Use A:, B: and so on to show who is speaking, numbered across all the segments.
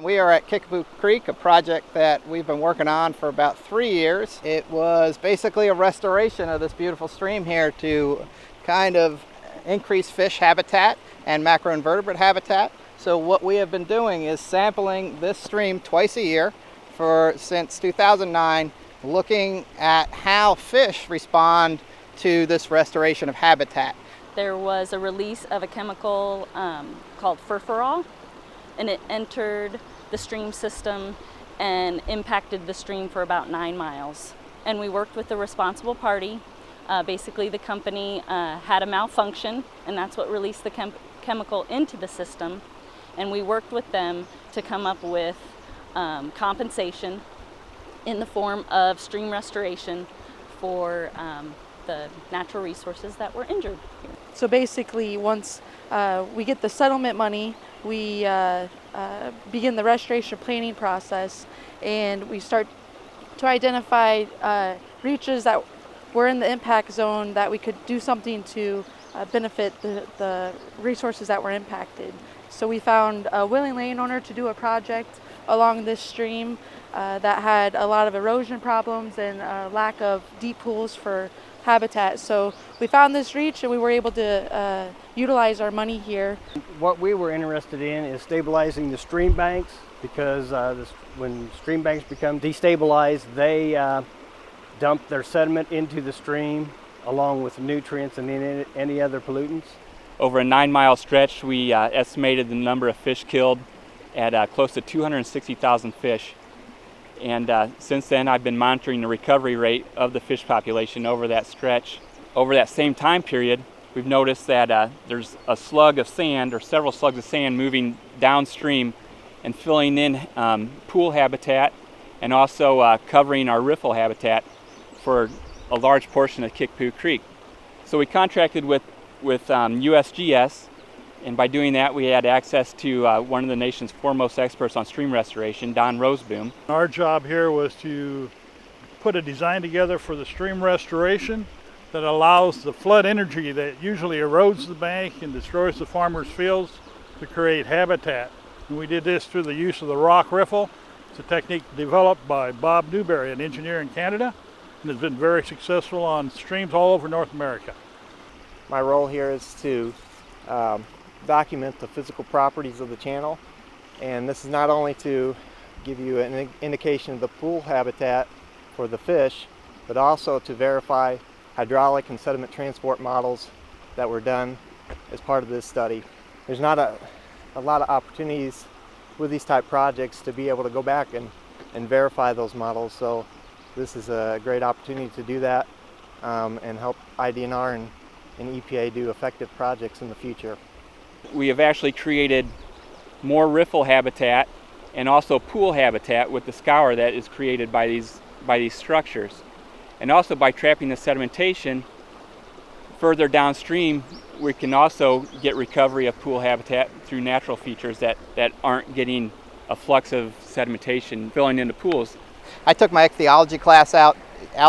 A: We are at Kickapoo Creek, a project that we've been working on for about 3 years. It was basically a restoration of this beautiful stream here to kind of increase fish habitat and macroinvertebrate habitat. So what we have been doing is sampling this stream twice a year since 2009, looking at how fish respond to this restoration of habitat.
B: There was a release of a chemical called furfural, and it entered the stream system and impacted the stream for about 9 miles. And we worked with the responsible party. Basically, the company had a malfunction, and that's what released the chemical into the system. And we worked with them to come up with compensation in the form of stream restoration for the natural resources that were injured here.
C: So basically, once we get the settlement money, we begin the restoration planning process, and we start to identify reaches that were in the impact zone that we could do something to benefit the resources that were impacted. So we found a willing landowner to do a project along this stream that had a lot of erosion problems and lack of deep pools for habitat. So we found this reach and we were able to utilize our money here.
D: What we were interested in is stabilizing the stream banks, because when stream banks become destabilized, they dump their sediment into the stream along with nutrients and any other pollutants.
E: Over a 9-mile stretch, we estimated the number of fish killed at close to 260,000 fish. And since then, I've been monitoring the recovery rate of the fish population over that stretch. Over that same time period, we've noticed that there's a slug of sand, or several slugs of sand, moving downstream and filling in pool habitat, and also covering our riffle habitat for a large portion of Kickapoo Creek. So we contracted with USGS, and by doing that, we had access to one of the nation's foremost experts on stream restoration, Don Roseboom.
F: Our job here was to put a design together for the stream restoration that allows the flood energy that usually erodes the bank and destroys the farmers' fields to create habitat. And we did this through the use of the rock riffle. It's a technique developed by Bob Newberry, an engineer in Canada, and has been very successful on streams all over North America.
G: My role here is to document the physical properties of the channel, and this is not only to give you an indication of the pool habitat for the fish, but also to verify hydraulic and sediment transport models that were done as part of this study. There's not a lot of opportunities with these type projects to be able to go back and verify those models, so this is a great opportunity to do that and help IDNR and EPA do effective projects in the future.
E: We have actually created more riffle habitat and also pool habitat with the scour that is created by these structures. And also by trapping the sedimentation further downstream, we can also get recovery of pool habitat through natural features that aren't getting a flux of sedimentation filling into pools.
A: I took my ichthyology class out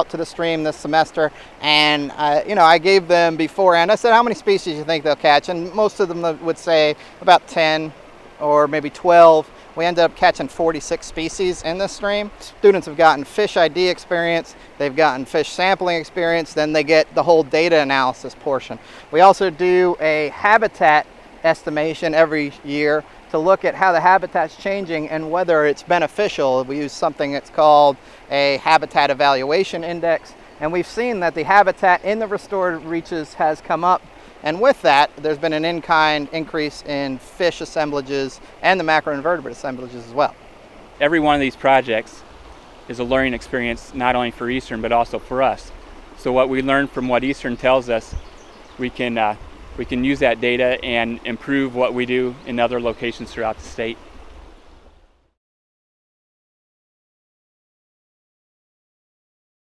A: to the stream this semester, and I gave them beforehand. I said, how many species you think they'll catch? And most of them would say about 10 or maybe 12. We ended up catching 46 species in this stream. Students have gotten fish ID experience, they've gotten fish sampling experience, then they get the whole data analysis portion. We also do a habitat estimation every year to look at how the habitat's changing and whether it's beneficial. We use something that's called a habitat evaluation index, and we've seen that the habitat in the restored reaches has come up, and with that there's been an in-kind increase in fish assemblages and the macroinvertebrate assemblages as well.
E: Every one of these projects is a learning experience, not only for Eastern but also for us. So what we learn from what Eastern tells us, we can use that data and improve what we do in other locations throughout the state.